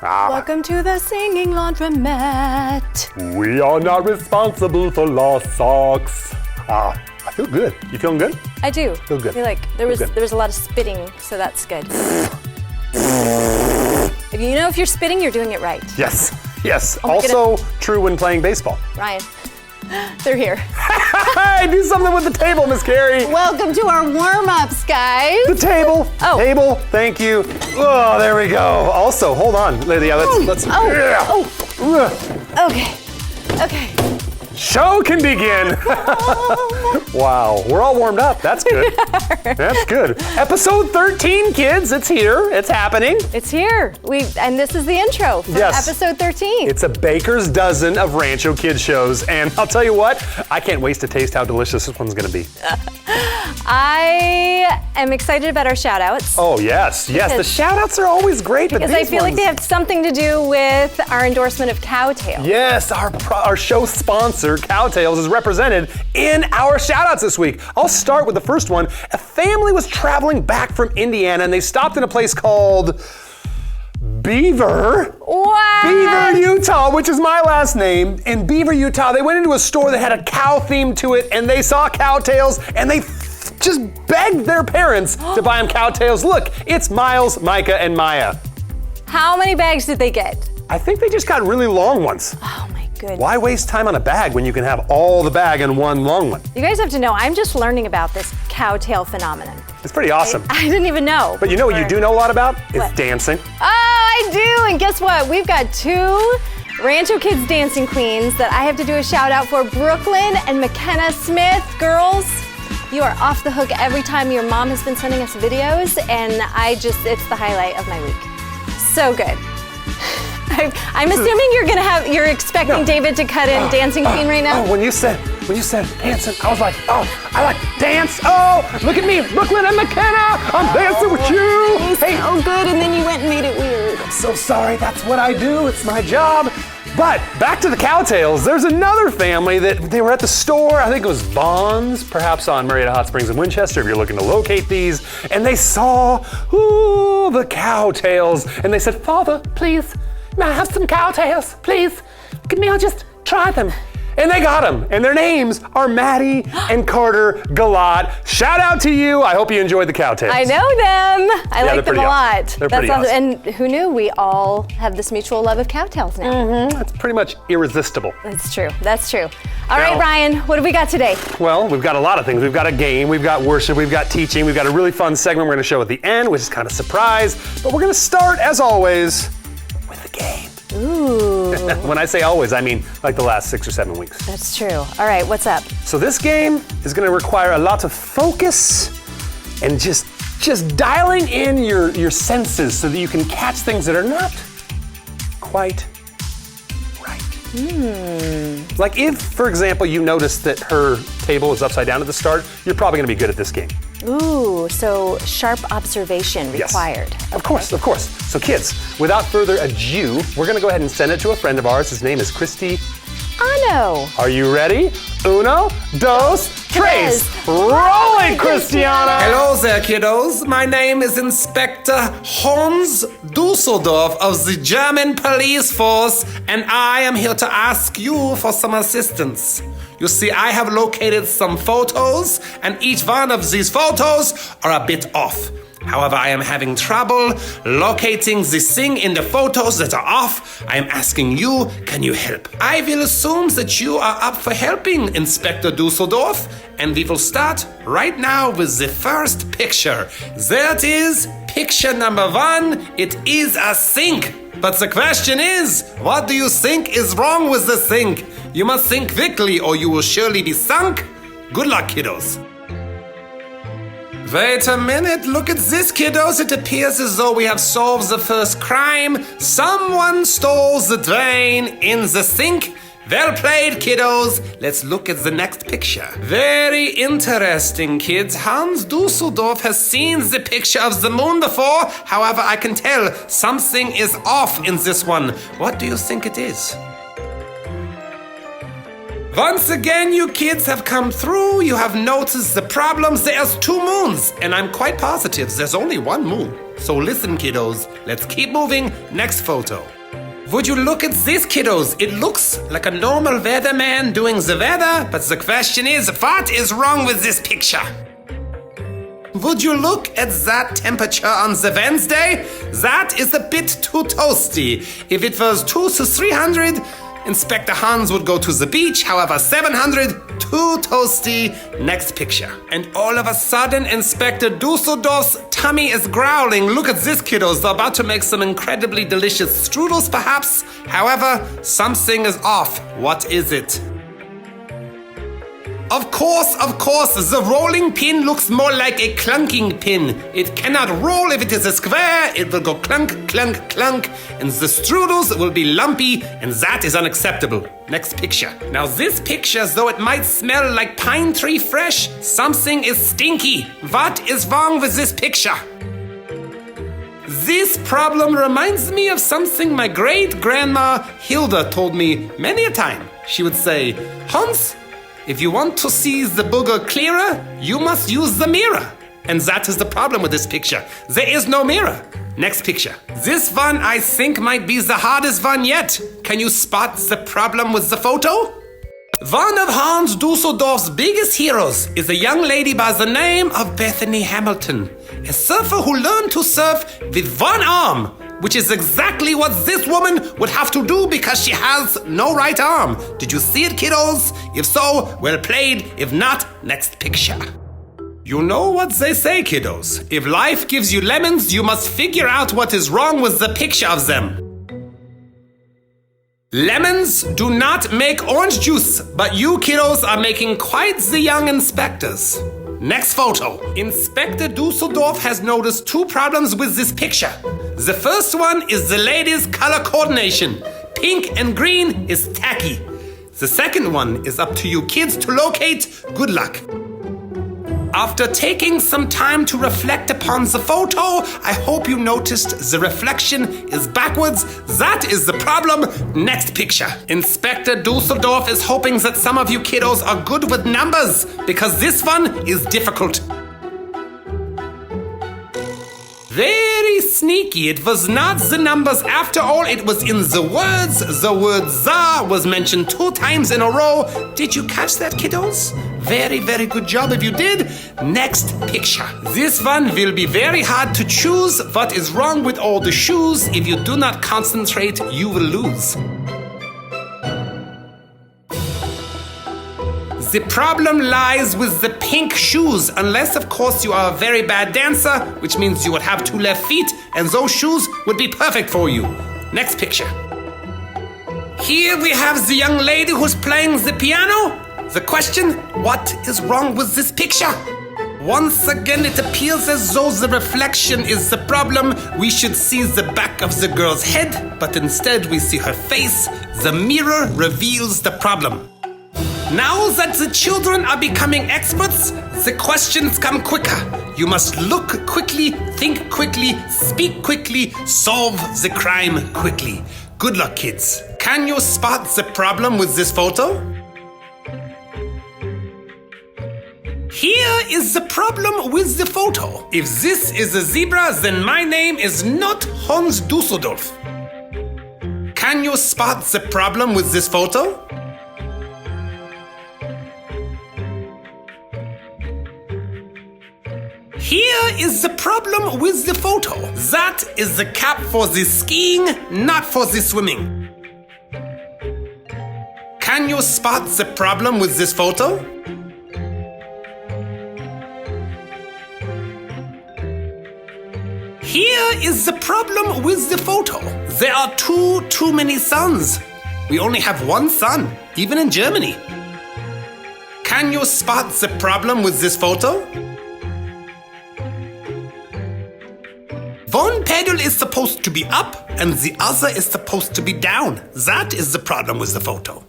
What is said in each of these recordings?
Welcome to the singing laundromat. We are not responsible for lost socks. I feel good. You feeling good? I do. Feel good. I feel like there was a lot of spitting, so that's good. If you know if you're spitting, you're doing it right. Yes. Also true when playing baseball. Ryan, they're here. Hey, do something with the table, Miss Carrie. Welcome to our warm-ups, guys. The table. Oh. Table. Thank you. Oh, there we go. Also, hold on, Lydia. Let's. Okay. Show can begin. Wow, we're all warmed up. That's good. That's good. Episode 13, kids. It's here. It's happening. It's here. And this is the intro for episode 13. It's a baker's dozen of Rancho Kids shows, and I'll tell you what, I can't wait to taste how delicious this one's gonna be. I am excited about our shout-outs. Oh, yes. The shout-outs are always great, but because I feel like they have something to do with our endorsement of Cowtail. Yes, our show sponsor, Cowtails, is represented in our shout-outs this week. I'll start with the first one. A family was traveling back from Indiana, and they stopped in a place called Beaver. What? Beaver, Utah, which is my last name. In Beaver, Utah, they went into a store that had a cow theme to it, and they saw Cowtails, and they just begged their parents to buy them Cowtails. Look, it's Miles, Micah, and Maya. How many bags did they get? I think they just got really long ones. Oh my goodness. Why waste time on a bag when you can have all the bag in one long one? You guys have to know, I'm just learning about this Cowtail phenomenon. It's pretty awesome. I didn't even know. But you know what you do know a lot about? What? It's dancing. Oh, I do, and guess what? We've got two Rancho Kids dancing queens that I have to do a shout out for, Brooklyn and McKenna Smith. Girls, you are off the hook every time. Your mom has been sending us videos, and it's the highlight of my week. So good. I'm assuming you're expecting David to cut in Dancing Queen right now? Oh, when you said dancing, I was like, oh, I like to dance. Oh, look at me, Brooklyn and McKenna. I'm dancing with you. Hey, oh good, and then you went and made it weird. I'm so sorry, that's what I do, it's my job. But back to the Cowtails, there's another family that they were at the store, I think it was Vaughn's, perhaps on Marietta Hot Springs in Winchester, if you're looking to locate these, and they saw, the Cowtails, and they said, Father, please, may I have some Cowtails, please? Can we all just try them? And they got them, and their names are Maddie and Carter Galat. Shout out to you. I hope you enjoyed the Cowtails. I know them. I like them a lot. They're pretty awesome. And who knew? We all have this mutual love of Cowtails now. Mm-hmm. That's pretty much irresistible. That's true. All right, Ryan, what have we got today? Well, we've got a lot of things. We've got a game, we've got worship, we've got teaching, we've got a really fun segment we're going to show at the end, which is kind of a surprise. But we're going to start, as always, with the game. Ooh. When I say always, I mean like the last 6 or 7 weeks. That's true. All right, what's up? So this game is going to require a lot of focus and just dialing in your senses so that you can catch things that are not quite right. Like if, for example, you notice that her table is upside down at the start, you're probably going to be good at this game. Ooh, so sharp observation required. Yes. Of course. So kids, without further ado, we're gonna go ahead and send it to a friend of ours. His name is Christy. Ano. Are you ready? Uno, dos, tres. Roll it, Christiana. Hello there, kiddos. My name is Inspector Hans Dusseldorf of the German Police Force, and I am here to ask you for some assistance. You see, I have located some photos, and each one of these photos are a bit off. However, I am having trouble locating the thing in the photos that are off. I am asking you, can you help? I will assume that you are up for helping, Inspector Dusseldorf, and we will start right now with the first picture. There it is, picture number 1. It is a sink. But the question is, what do you think is wrong with the sink? You must think quickly or you will surely be sunk. Good luck, kiddos. Wait a minute, look at this, kiddos. It appears as though we have solved the first crime. Someone stole the drain in the sink. Well played, kiddos. Let's look at the next picture. Very interesting, kids. Hans Dusseldorf has seen the picture of the moon before. However, I can tell something is off in this one. What do you think it is? Once again, you kids have come through. You have noticed the problems. There's 2 moons, and I'm quite positive there's only 1 moon. So listen, kiddos, let's keep moving. Next photo. Would you look at this, kiddos? It looks like a normal weatherman doing the weather, but the question is, what is wrong with this picture? Would you look at that temperature on the Wednesday? That is a bit too toasty. If it was 2 to 300, Inspector Hans would go to the beach. However, 700, too toasty. Next picture. And all of a sudden, Inspector Dusseldorf's tummy is growling. Look at this, kiddos. They're about to make some incredibly delicious strudels, perhaps. However, something is off. What is it? Of course, the rolling pin looks more like a clunking pin. It cannot roll if it is a square. It will go clunk, clunk, clunk, and the strudels will be lumpy, and that is unacceptable. Next picture. Now this picture, though it might smell like pine tree fresh, something is stinky. What is wrong with this picture? This problem reminds me of something my great-grandma Hilda told me many a time. She would say, Hans, if you want to see the booger clearer, you must use the mirror. And that is the problem with this picture. There is no mirror. Next picture. This one I think might be the hardest one yet. Can you spot the problem with the photo? One of Hans Dusseldorf's biggest heroes is a young lady by the name of Bethany Hamilton, a surfer who learned to surf with one arm, which is exactly what this woman would have to do because she has no right arm. Did you see it, kiddos? If so, well played. If not, next picture. You know what they say, kiddos. If life gives you lemons, you must figure out what is wrong with the picture of them. Lemons do not make orange juice, but you kiddos are making quite the young inspectors. Next photo. Inspector Dusseldorf has noticed 2 problems with this picture. The first one is the ladies' color coordination. Pink and green is tacky. The second one is up to you kids to locate. Good luck. After taking some time to reflect upon the photo, I hope you noticed the reflection is backwards. That is the problem. Next picture. Inspector Dusseldorf is hoping that some of you kiddos are good with numbers, because this one is difficult. Very sneaky. It was not the numbers after all. It was in the words. The word "za" was mentioned 2 times in a row. Did you catch that, kiddos? Very, very good job if you did. Next picture. This one will be very hard to choose. What is wrong with all the shoes? If you do not concentrate, you will lose. The problem lies with the pink shoes, unless of course you are a very bad dancer, which means you would have 2 left feet, and those shoes would be perfect for you. Next picture. Here we have the young lady who's playing the piano. The question, what is wrong with this picture? Once again, it appears as though the reflection is the problem. We should see the back of the girl's head, but instead we see her face. The mirror reveals the problem. Now that the children are becoming experts, the questions come quicker. You must look quickly, think quickly, speak quickly, solve the crime quickly. Good luck, kids. Can you spot the problem with this photo? Here is the problem with the photo. If this is a zebra, then my name is not Hans Dusseldorf. Can you spot the problem with this photo? Here is the problem with the photo. That is the cap for the skiing, not for the swimming. Can you spot the problem with this photo? Here is the problem with the photo. There are too many suns. We only have 1 sun, even in Germany. Can you spot the problem with this photo? One pedal is supposed to be up and the other is supposed to be down. That is the problem with the photo.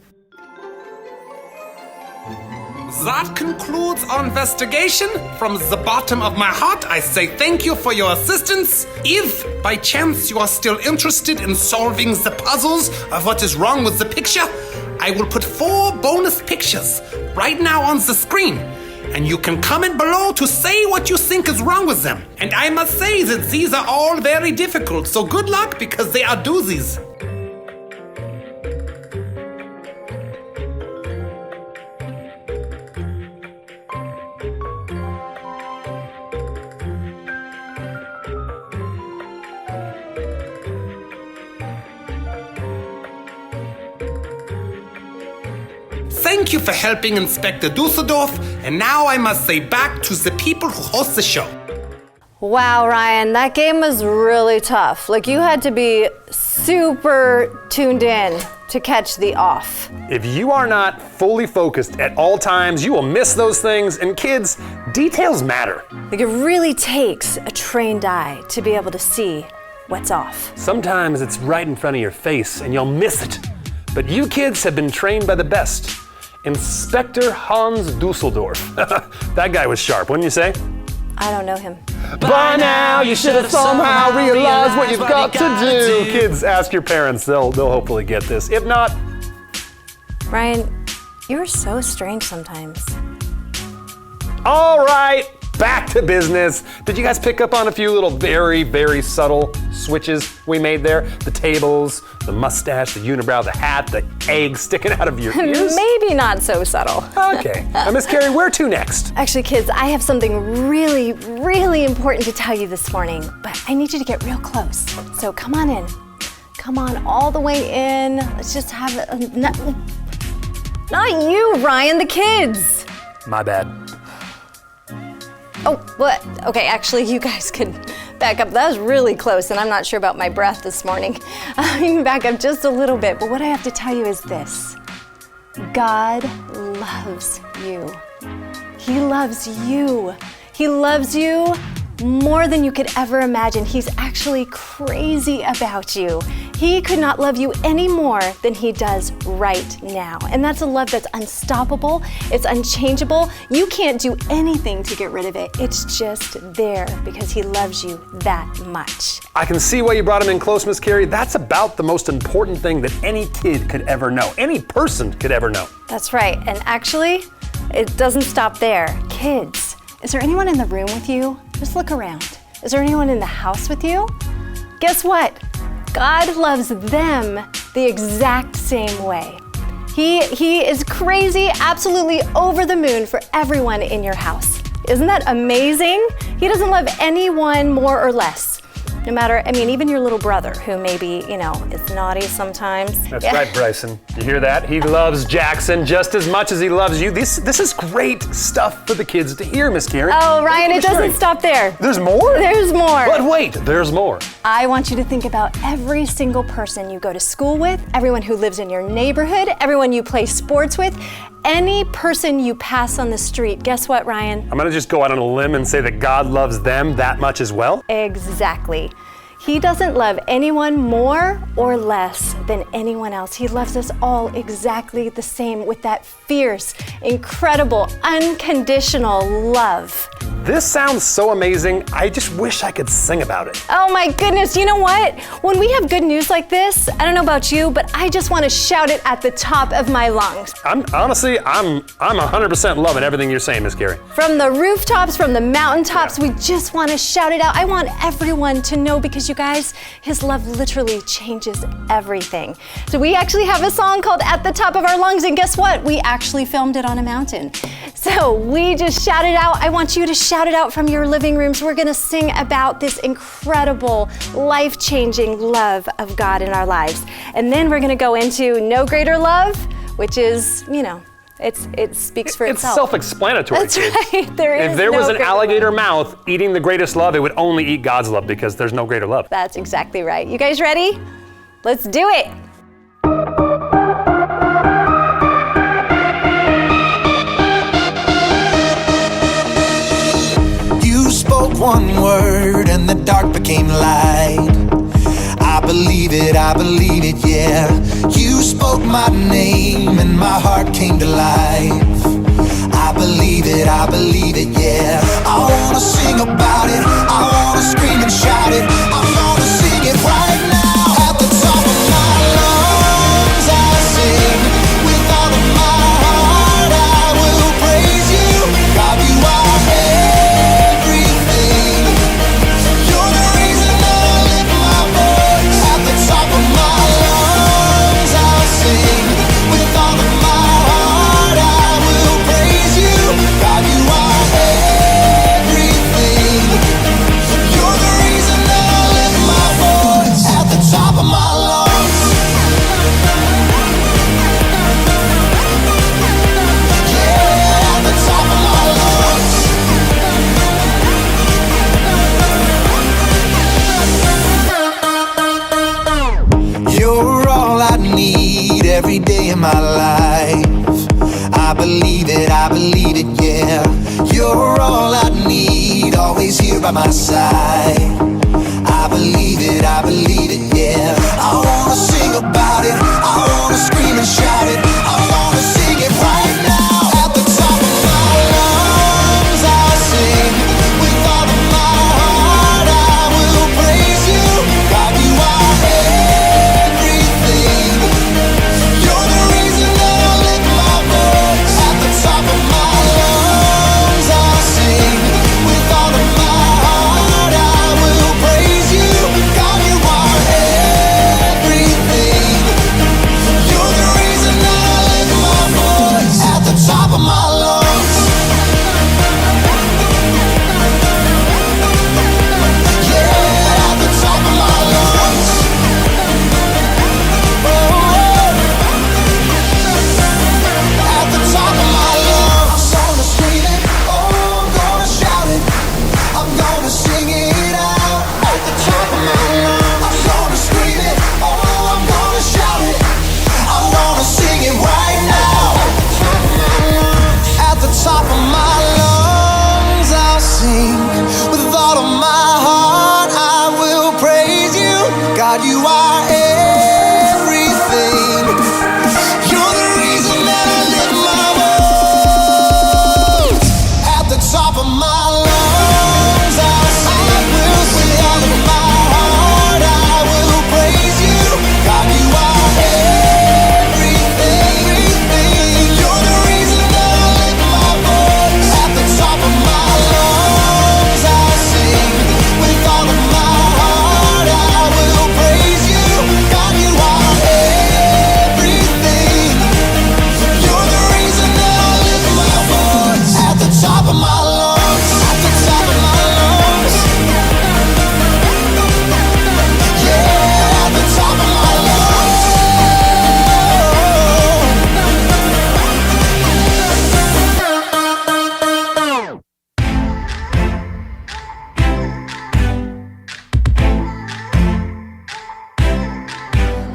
That concludes our investigation. From the bottom of my heart, I say thank you for your assistance. If by chance you are still interested in solving the puzzles of what is wrong with the picture, I will put 4 bonus pictures right now on the screen. And you can comment below to say what you think is wrong with them. And I must say that these are all very difficult, so good luck because they are doozies. Thank you for helping Inspector Dusseldorf, and now I must say back to the people who host the show. Wow, Ryan, that game was really tough. Like, you had to be super tuned in to catch the off. If you are not fully focused at all times, you will miss those things. And kids, details matter. Like, it really takes a trained eye to be able to see what's off. Sometimes it's right in front of your face and you'll miss it. But you kids have been trained by the best. Inspector Hans Dusseldorf. That guy was sharp, wouldn't you say? I don't know him. By now, you should have somehow realized what you've got to do. Kids, ask your parents. They'll hopefully get this. If not... Ryan, you're so strange sometimes. All right, back to business. Did you guys pick up on a few little very, very subtle switches we made there? The tables, the mustache, the unibrow, the hat, the egg sticking out of your ears? Maybe not so subtle. Okay. Now, Miss Carrie, where to next? Actually, kids, I have something really, really important to tell you this morning, but I need you to get real close. So come on in. Come on all the way in. Let's just have it. Not you, Ryan, the kids. My bad. Oh, what? Okay, actually, you guys could back up. That was really close, and I'm not sure about my breath this morning. I can back up just a little bit, but what I have to tell you is this. God loves you. He loves you. He loves you more than you could ever imagine. He's actually crazy about you. He could not love you any more than he does right now. And that's a love that's unstoppable. It's unchangeable. You can't do anything to get rid of it. It's just there because he loves you that much. I can see why you brought him in close, Miss Carrie. That's about the most important thing that any kid could ever know. Any person could ever know. That's right. And actually, it doesn't stop there. Kids, is there anyone in the room with you? Just look around. Is there anyone in the house with you? Guess what? God loves them the exact same way. He is crazy, absolutely over the moon for everyone in your house. Isn't that amazing? He doesn't love anyone more or less. No matter, even your little brother who maybe, is naughty sometimes. That's right, Bryson. You hear that? He loves Jackson just as much as he loves you. This is great stuff for the kids to hear, Miss Carrie. Oh, Ryan, it doesn't stop there. There's more? There's more. But wait, there's more. I want you to think about every single person you go to school with, everyone who lives in your neighborhood, everyone you play sports with, any person you pass on the street. Guess what, Ryan? I'm gonna just go out on a limb and say that God loves them that much as well? Exactly. He doesn't love anyone more or less than anyone else. He loves us all exactly the same with that fierce, incredible, unconditional love. This sounds so amazing. I just wish I could sing about it. Oh my goodness, you know what? When we have good news like this, I don't know about you, but I just want to shout it at the top of my lungs. I'm 100% loving everything you're saying, Miss Carrie. From the rooftops, from the mountaintops, we just want to shout it out. I want everyone to know because you guys, his love literally changes everything. So we actually have a song called At the Top of Our Lungs, and guess what? We actually filmed it on a mountain. So we just shout it out. I want you to shout it out from your living rooms. We're gonna sing about this incredible, life-changing love of God in our lives. And then we're gonna go into No Greater Love, which is, it speaks for itself. It's self-explanatory, That's kids. right. If there was an alligator mouth eating the greatest love, it would only eat God's love because there's no greater love. That's exactly right. You guys ready? Let's do it. You spoke one word and the dark became light. I believe it, yeah. You spoke my name and my heart came to life. I believe it, yeah. I wanna sing about it, I wanna scream and shout it. I'm gonna sing it right now. At the top of my lungs I sing, with every day of my life. I believe it, yeah. You're all I need, always here by my side. I believe it, yeah. I wanna sing about it, I wanna scream and shout it, I wanna sing it right now. At the top of my lungs I'll sing, with all of my heart I will praise you. God, you are everything. You're the reason that I lift my voice. At the top of my lungs I'll sing, with all of my heart I will praise you. God, you are everything. You're the reason that I lift my voice. At the top of my lungs. Yeah, at the top of my lungs. At the top of my lungs. I'm gonna scream it, oh, I'm gonna shout it, I'm gonna sing it out. At the top of my lungs. I'm gonna scream it, oh, I'm gonna shout it, I'm gonna sing it right now. At the top of my lungs I'll sing, with all of my heart I will praise you. God, you are everything. You're the reason that I lift my voice. At the top of my lungs I'll sing, with all of my heart I will praise you. God, you are everything. You're the reason that I lift my voice. At the top of my lungs I'll sing, with all of my heart I will praise you. God, you are everything. You're the reason that I lift my voice. At the top of my lungs. At the top of my lungs. Yeah, at the top of my lungs.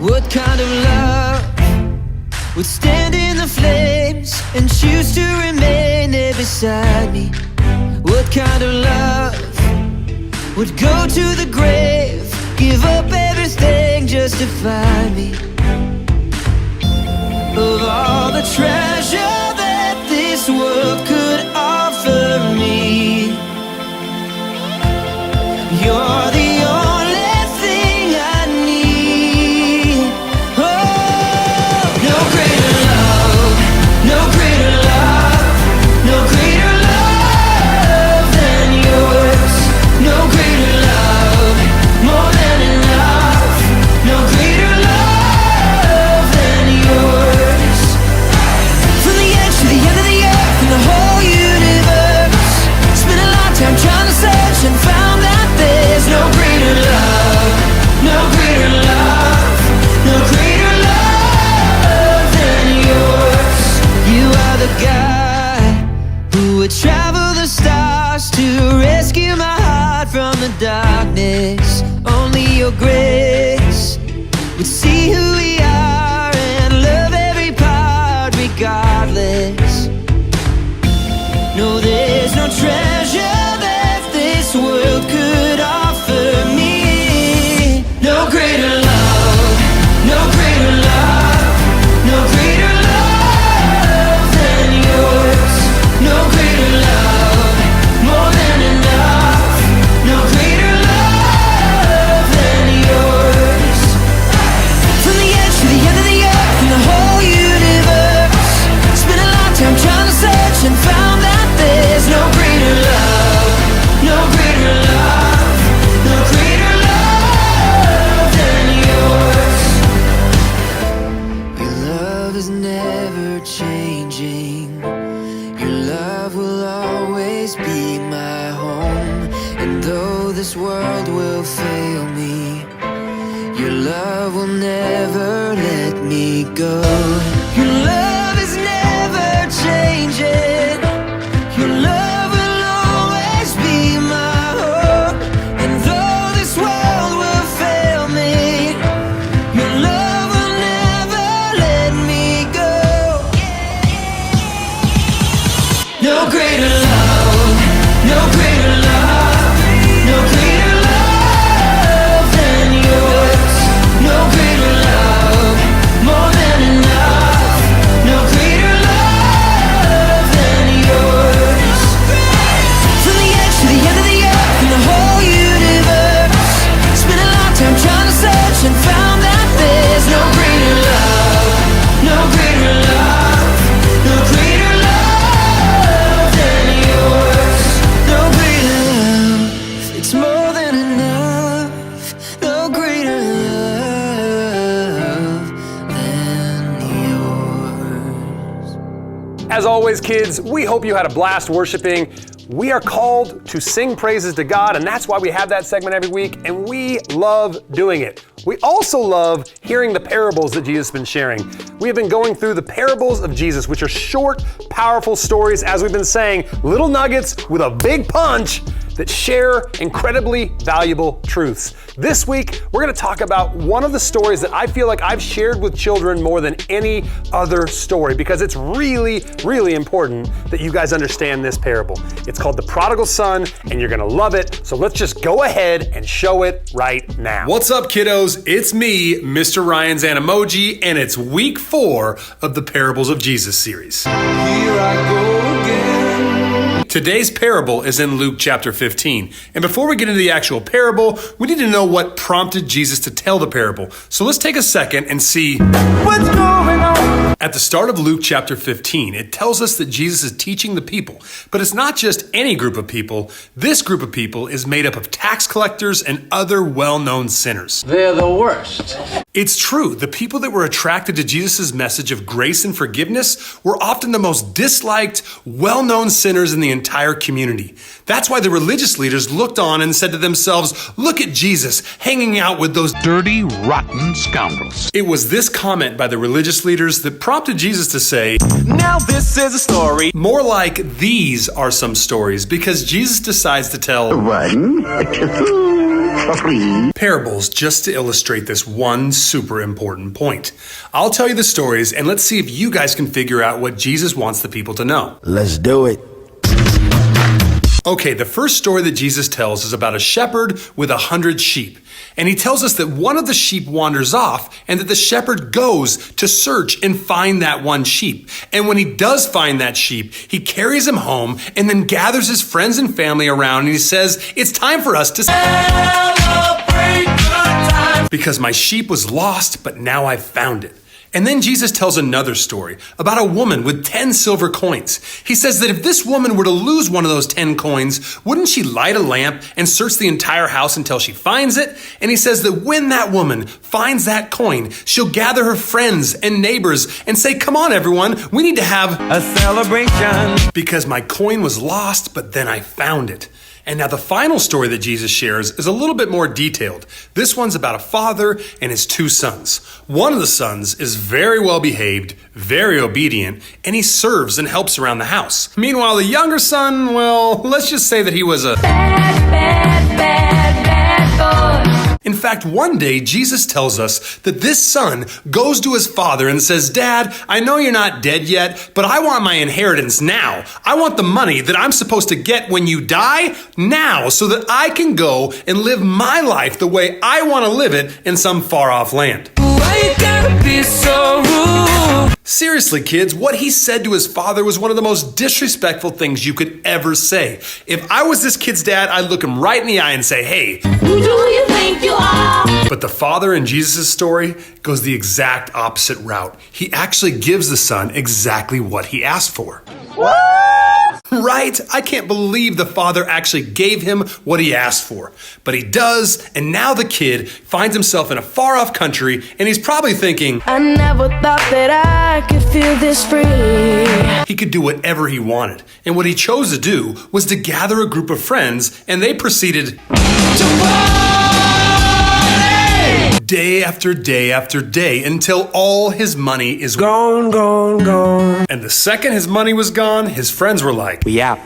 What kind of love would stand in the flames and choose to remain there beside me? What kind of love would go to the grave, give up everything just to find me? Of all the treasure that this world could offer me, you're the only thing I need. Oh, no greater love, no greater love, no greater love than yours. No greater love, more than enough. No greater love than yours. From the edge to the end of the earth and the whole universe, spent a lifetime trying to search and found that there's no greater love, no greater love, no greater love than yours. You are the God who would travel the stars to rescue my heart from the darkness. Only your grace would see who we are and love every part regardless. No, there's no treasure that this world could offer me. No greater love, no greater love, no greater love than yours. No greater love, more than enough. No greater love than yours. From the edge to the end of the earth and the whole universe, spent a lifetime trying to search and found that there's no greater love, no greater love, no greater love than yours. Your love is never changing. Your love will always be my home. And though this world will fail me, your love will never let me go. Your love is never changing. Your love will always be my hope. And though this world will fail me, your love will never let As always, kids, we hope you had a blast worshiping. We are called to sing praises to God, and that's why we have that segment every week, and we love doing it. We also love hearing the parables that Jesus has been sharing. We have been going through the parables of Jesus, which are short, powerful stories, as we've been saying, little nuggets with a big punch that share incredibly valuable truths. This week, we're going to talk about one of the stories that I feel like I've shared with children more than any other story, because it's really, really important that you guys understand this parable. It's called The Prodigal Son, and you're going to love it. So let's just go ahead and show it right now. What's up, kiddos? It's me, Mr. Ryan's Animoji, and it's week 4 of the Parables of Jesus series. Here I go again. Today's parable is in Luke chapter 15. And before we get into the actual parable, we need to know what prompted Jesus to tell the parable. So let's take a second and see What's going on? At the start of Luke chapter 15, it tells us that Jesus is teaching the people. But it's not just any group of people. This group of people is made up of tax collectors and other well-known sinners. They're the worst. It's true, the people that were attracted to Jesus' message of grace and forgiveness were often the most disliked, well-known sinners in the entire community. That's why the religious leaders looked on and said to themselves, "Look at Jesus hanging out with those dirty, rotten scoundrels." It was this comment by the religious leaders that prompted Jesus to say, Now this is a story. more like these are some stories, because Jesus decides to tell 1, 2, 3. parables just to illustrate this one super important point. I'll tell you the stories, and let's see if you guys can figure out what Jesus wants the people to know. Let's do it. Okay, the first story that Jesus tells is about a shepherd with 100 sheep. And he tells us that one of the sheep wanders off and that the shepherd goes to search and find that one sheep. And when he does find that sheep, he carries him home and then gathers his friends and family around and he says, "It's time for us to celebrate good times because my sheep was lost, but now I've found it." And then Jesus tells another story about a woman with 10 silver coins. He says that if this woman were to lose one of those 10 coins, wouldn't she light a lamp and search the entire house until she finds it? And he says that when that woman finds that coin, she'll gather her friends and neighbors and say, "Come on, everyone, we need to have A celebration. because my coin was lost, but then I found it." And now the final story that Jesus shares is a little bit more detailed. This one's about a father and his 2 sons. One of the sons is very well behaved, very obedient, and he serves and helps around the house. Meanwhile, the younger son, well, let's just say that he was a bad boy. In fact, one day Jesus tells us that this son goes to his father and says, "Dad, I know you're not dead yet, but I want my inheritance now. I want the money that I'm supposed to get when you die now so that I can go and live my life the way I want to live it in some far-off land." Why you gotta be so rude? Seriously, kids, what he said to his father was one of the most disrespectful things you could ever say. If I was this kid's dad, I'd look him right in the eye and say, "Hey, Who do you think you are? But the father in Jesus' story goes the exact opposite route. He actually gives the son exactly what he asked for. What? Right? I can't believe the father actually gave him what he asked for. But he does, and now the kid finds himself in a far-off country, and he's probably thinking, I never thought that I could feel this free. he could do whatever he wanted. And what he chose to do was to gather a group of friends, and they proceeded to party! Day after day after day until all his money is Gone, gone, gone. And the second his money was gone, his friends were like, We out.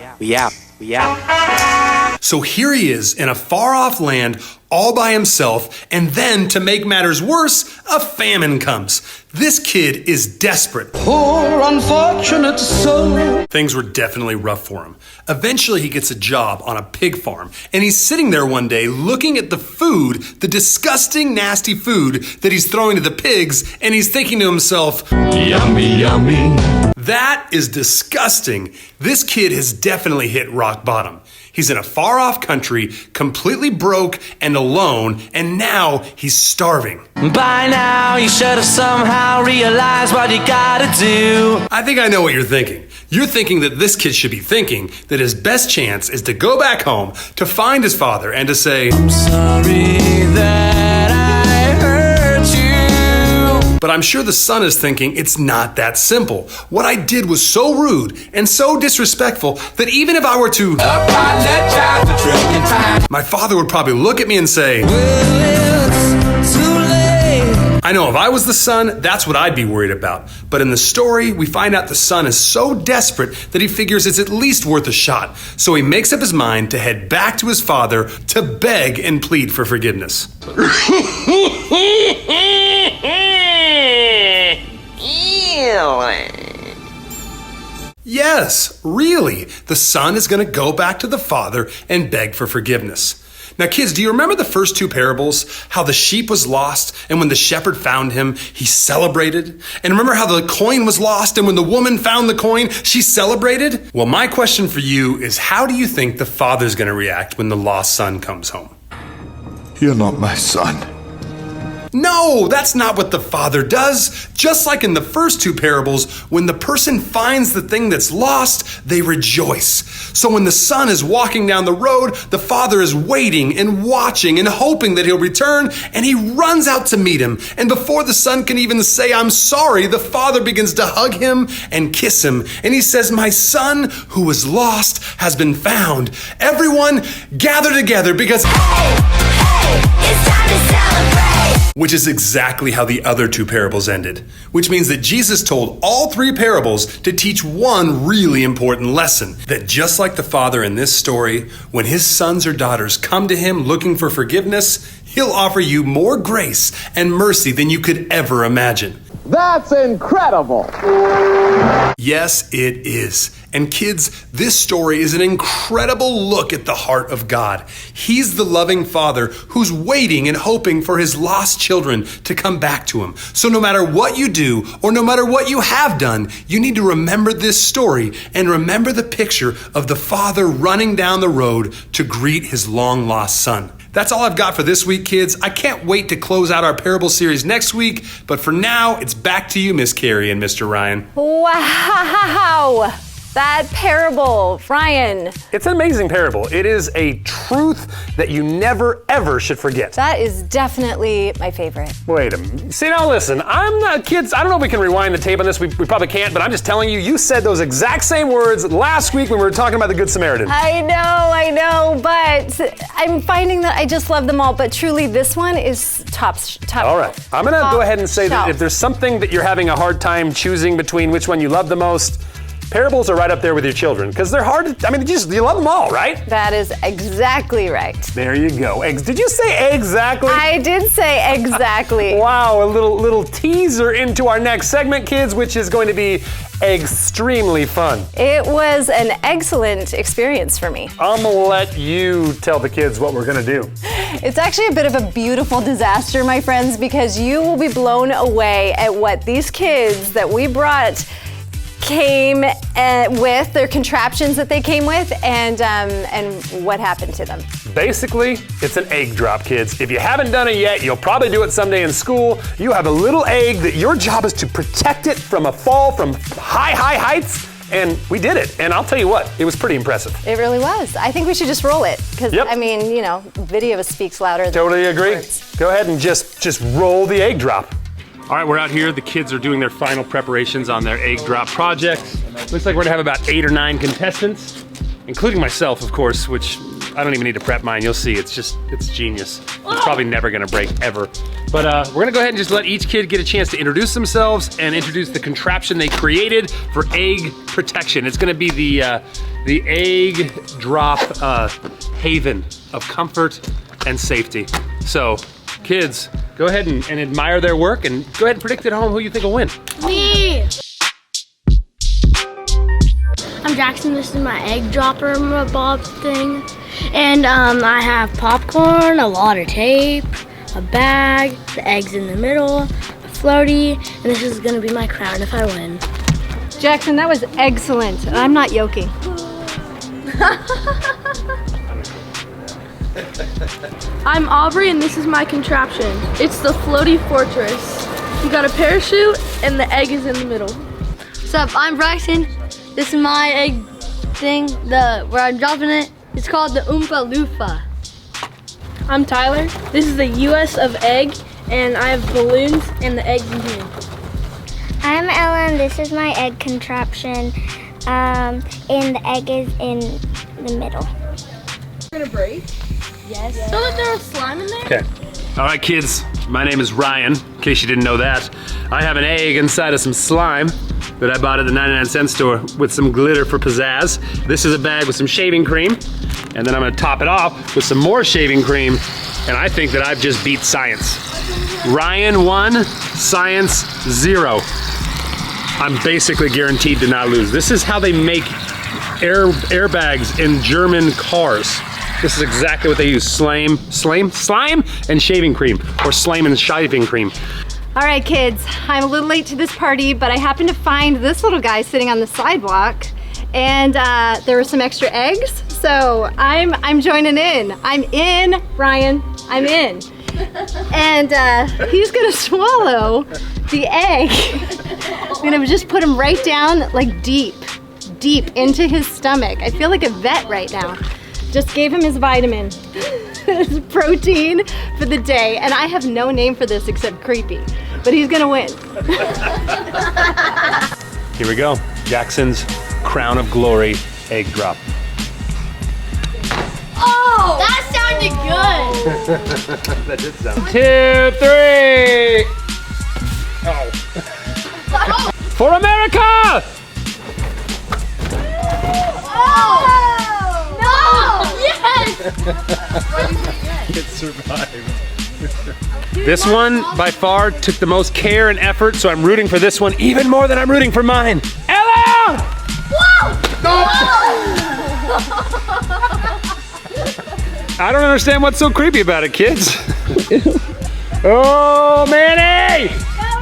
So here he is in a far-off land all by himself, and then to make matters worse, a famine comes. This kid is desperate. Poor unfortunate soul. Things were definitely rough for him. Eventually he gets a job on a pig farm, and he's sitting there one day looking at the food, the disgusting, nasty food that he's throwing to the pigs, and he's thinking to himself, Yummy, yummy. that is disgusting. This kid has definitely hit rock bottom. He's in a far-off country, completely broke and alone, and now he's starving. By now, you should have somehow realized what you gotta do. I think I know what you're thinking. You're thinking that this kid should be thinking that his best chance is to go back home, to find his father, and to say, Sorry that I hurt you. But I'm sure the son is thinking it's not that simple. What I did was so rude and so disrespectful that even if I were to apologize a trillion times, my father would probably look at me and say, well, it's too late. I know if I was the son, that's what I'd be worried about. But in the story, we find out the son is so desperate that he figures it's at least worth a shot. So he makes up his mind to head back to his father to beg and plead for forgiveness. Yes, really. The son is going to go back to the father and beg for forgiveness. Now, kids, do you remember the first two parables? How the sheep was lost, and when the shepherd found him, he celebrated? And remember how the coin was lost, and when the woman found the coin, she celebrated? Well, my question for you is, how do you think the father's going to react when the lost son comes home? You're not my son. No, that's not what the father does. Just like in the first two parables, when the person finds the thing that's lost, they rejoice. So when the son is walking down the road, the father is waiting and watching and hoping that he'll return, and he runs out to meet him. And before the son can even say, I'm sorry, the father begins to hug him and kiss him. And he says, my son who was lost has been found. Everyone gather together because, it's time to celebrate. Which is exactly how the other two parables ended. Which means that Jesus told all three parables to teach one really important lesson. That just like the father in this story, when his sons or daughters come to him looking for forgiveness, he'll offer you more grace and mercy than you could ever imagine. That's incredible. Yes, it is. And kids, this story is an incredible look at the heart of God. He's the loving father who's waiting and hoping for his lost children to come back to him. So no matter what you do or no matter what you have done, you need to remember this story and remember the picture of the father running down the road to greet his long lost son. That's all I've got for this week, kids. I can't wait to close out our parable series next week, but for now, it's back to you, Miss Carrie and Mr. Ryan. Wow! That parable, Ryan. It's an amazing parable. It is a truth that you never, ever should forget. That is definitely my favorite. Wait a minute. See, now listen, I'm not, kids, I don't know if we can rewind the tape on this. We probably can't, but I'm just telling you, you said those exact same words last week when we were talking about the Good Samaritan. I know, but I'm finding that I just love them all, but truly this one is top. All right, I'm gonna go ahead and say that if there's something that you're having a hard time choosing between which one you love the most, parables are right up there with your children because they're hard to, you love them all, right? That is exactly right. There you go. Did you say exactly? I did say exactly. Wow, a little teaser into our next segment, kids, which is going to be extremely fun. It was an excellent experience for me. I'm gonna let you tell the kids what we're gonna do. It's actually a bit of a beautiful disaster, my friends, because you will be blown away at what these kids that we brought came with, their contraptions that they came with, and what happened to them. Basically, it's an egg drop, kids. If you haven't done it yet, you'll probably do it someday in school. You have a little egg that your job is to protect it from a fall from high heights, and we did it. And I'll tell you what, it was pretty impressive. It really was. I think we should just roll it, because video speaks louder than Totally agree. words. Go ahead and just roll the egg drop. All right, we're out here. The kids are doing their final preparations on their egg drop project. Looks like we're gonna have about 8 or 9 contestants, including myself, of course, which I don't even need to prep mine. You'll see, it's genius. It's probably never gonna break, ever. But we're gonna go ahead and just let each kid get a chance to introduce themselves and introduce the contraption they created for egg protection. It's gonna be the egg drop haven of comfort and safety. So, kids, go ahead and admire their work and go ahead and predict at home who you think will win. Me! I'm Jackson, this is my egg dropper bob thing. And I have popcorn, a lot of tape, a bag, the eggs in the middle, a floaty, and this is gonna be my crown if I win. Jackson, that was excellent. And I'm not yoking. I'm Aubrey and this is my contraption. It's the floaty fortress. You got a parachute and the egg is in the middle. What's up, I'm Braxton. This is my egg thing, where I'm dropping it. It's called the Oompa Loofah. I'm Tyler. This is the US of egg And I have balloons and the eggs in here. I'm Ellen. This is my egg contraption. And the egg is in the middle. Gonna break? Yes. So that there was slime in there? Okay. All right, kids. My name is Ryan, in case you didn't know that. I have an egg inside of some slime that I bought at the 99-cent store with some glitter for pizzazz. This is a bag with some shaving cream, and then I'm gonna top it off with some more shaving cream, and I think that I've just beat science. Ryan 1, science 0. I'm basically guaranteed to not lose. This is how they make airbags in German cars. This is exactly what they use, slime and shaving cream, or slime and shaving cream. All right, kids, I'm a little late to this party, but I happened to find this little guy sitting on the sidewalk, and there were some extra eggs, so I'm joining in. I'm in, Ryan, I'm in. And he's gonna swallow the egg. I'm gonna just put him right down, like deep into his stomach. I feel like a vet right now. Just gave him his vitamin, his protein for the day, and I have no name for this except creepy, but he's gonna win. Here we go, Jackson's crown of glory egg drop. Oh! That sounded good! That did sound. 2, 3! Oh. For America! It survived. This one, by far, took the most care and effort, so I'm rooting for this one even more than I'm rooting for mine. Ella! Whoa! I don't understand what's so creepy about it, kids. Oh, Manny! Go,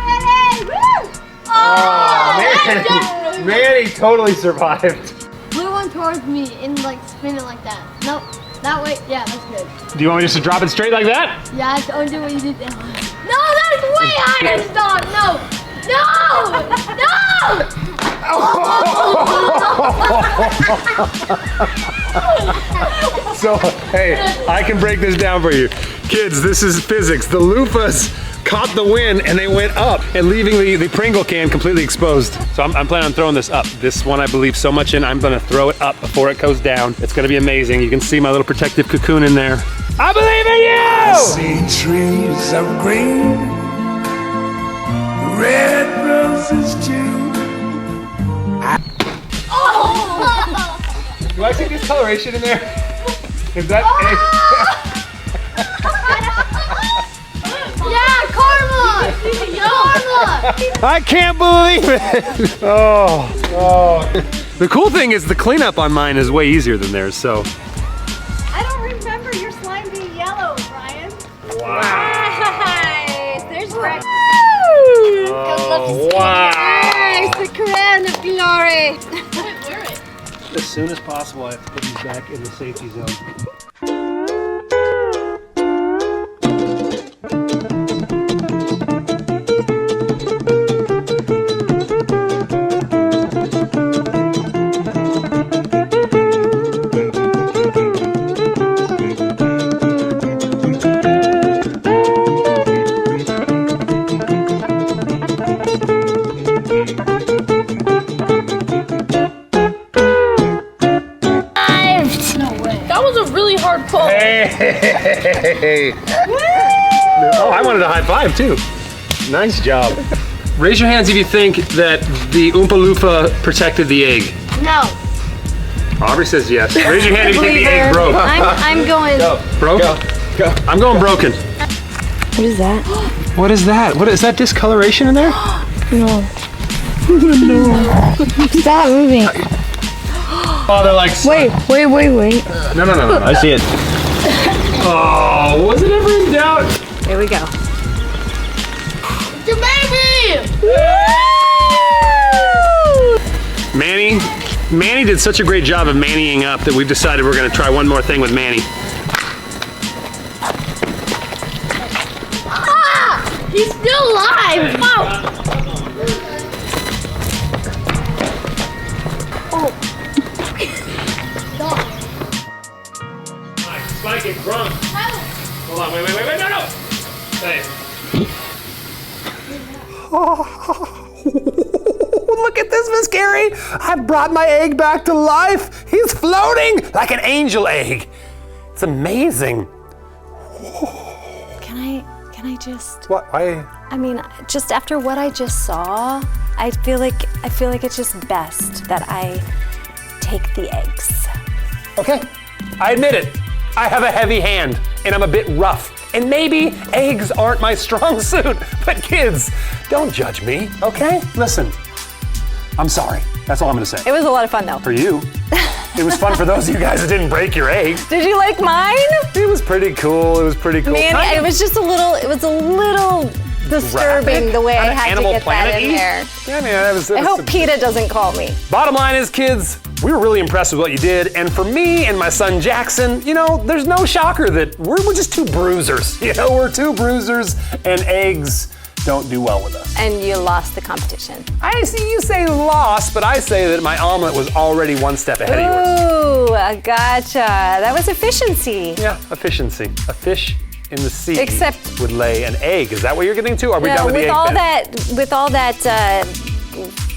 Manny! Woo! Oh, Manny totally survived. Blue one towards me and like spin it like that. Nope. That way, yeah, that's good. Do you want me just to drop it straight like that? Yeah, don't do what you did there. No, that's way higher, stop! No! No! So, hey, I can break this down for you. Kids, this is physics. The loofahs caught the wind and they went up and leaving the Pringle can completely exposed. So I'm planning on throwing this up. This one I believe so much in, I'm gonna throw it up before it goes down. It's gonna be amazing. You can see my little protective cocoon in there. I believe in you! See trees of green, red roses too. Do I see discoloration in there? Is that Yeah, karma! Karma! I can't believe it! Oh. The cool thing is the cleanup on mine is way easier than theirs, so. I don't remember your slime being yellow, Brian. Wow. Nice, there's Rex. Oh, wow. Nice, the crown of glory. As soon as possible, I have to put these back in the safety zone. That was a really hard pull. Hey! Oh, I wanted a high five too. Nice job. Raise your hands if you think that the Oompa Loompa protected the egg. No. Aubrey says yes. Raise your hand if you think the egg broke. I'm going. Broke? Go. I'm going broken. What is that? What is that? What is that discoloration in there? No. Stop moving. Oh, they're like. Wait. No. I see it. Oh, was it ever in doubt? Here we go. Your baby! Manny did such a great job of mannying up that we've decided we're gonna try one more thing with Manny. Ah! He's still alive! Oh! Spike it, drunk. Hold on, wait, no! Hey. Look at this, Miss Carrie. I brought my egg back to life. He's floating like an angel egg. It's amazing. Can I just? What? I mean, just after what I just saw, I feel like it's just best that I take the eggs. Okay, I admit it. I have a heavy hand and I'm a bit rough. And maybe eggs aren't my strong suit. But kids, don't judge me, okay? Listen, I'm sorry. That's all I'm gonna say. It was a lot of fun though. For you. It was fun for those of you guys that didn't break your egg. Did you like mine? It was pretty cool. Man, it was just a little disturbing graphic, the way I kinda had to Animal get that in Planet-y. there. Yeah, I mean, that was I hope PETA doesn't call me. Bottom line is, kids, we were really impressed with what you did. And for me and my son Jackson, you know, there's no shocker that we're just two bruisers. You know, we're two bruisers and eggs don't do well with us. And you lost the competition. I see you say lost, but I say that my omelet was already one step ahead of yours. Ooh, gotcha. That was efficiency. Yeah, efficiency. A fish in the sea Except- would lay an egg. Is that what you're getting to? Are we done with the egg with all that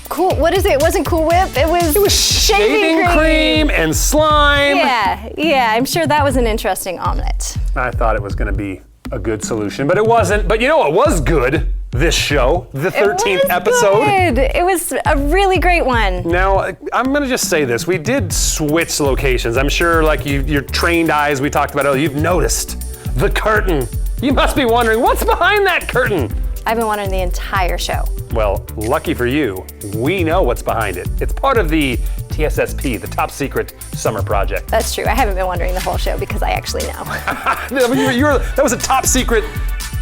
cool, what is it? It wasn't Cool Whip, it was shaving cream and slime. Yeah, I'm sure that was an interesting omelet. I thought it was gonna be a good solution, but it wasn't. But you know what was good? This show, the 13th episode. Good. It was a really great one. Now, I'm gonna just say this. We did switch locations. I'm sure like your trained eyes we talked about earlier, you've noticed the curtain. You must be wondering, what's behind that curtain? I've been wondering the entire show. Well, lucky for you, we know what's behind it. It's part of the TSSP, the Top Secret Summer Project. That's true. I haven't been wondering the whole show because I actually know. That was a top secret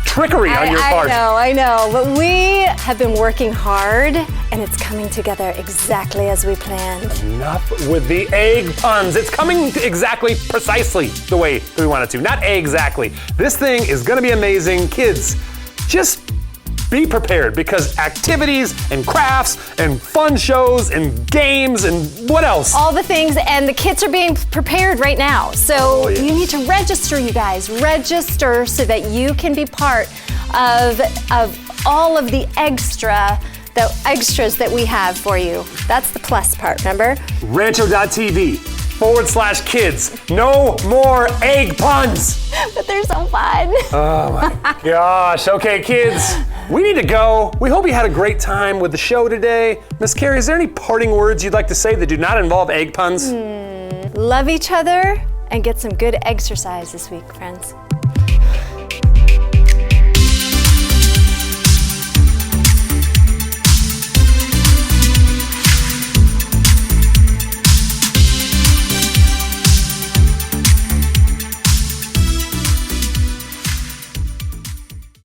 trickery on your part. I know, but we have been working hard and it's coming together exactly as we planned. Enough with the egg puns. It's coming exactly, precisely the way that we want it to. Not exactly. This thing is gonna be amazing. Kids, just be prepared because activities and crafts and fun shows and games and what else? All the things, and the kits are being prepared right now. So you need to register, you guys. Register so that you can be part of all of the extras that we have for you. That's the plus part, remember? Rancho.tv/kids. No more egg puns. But they're so fun. Oh my gosh. Okay, kids, we need to go. We hope you had a great time with the show today. Miss Carrie, is there any parting words you'd like to say that do not involve egg puns? Love each other and get some good exercise this week, friends.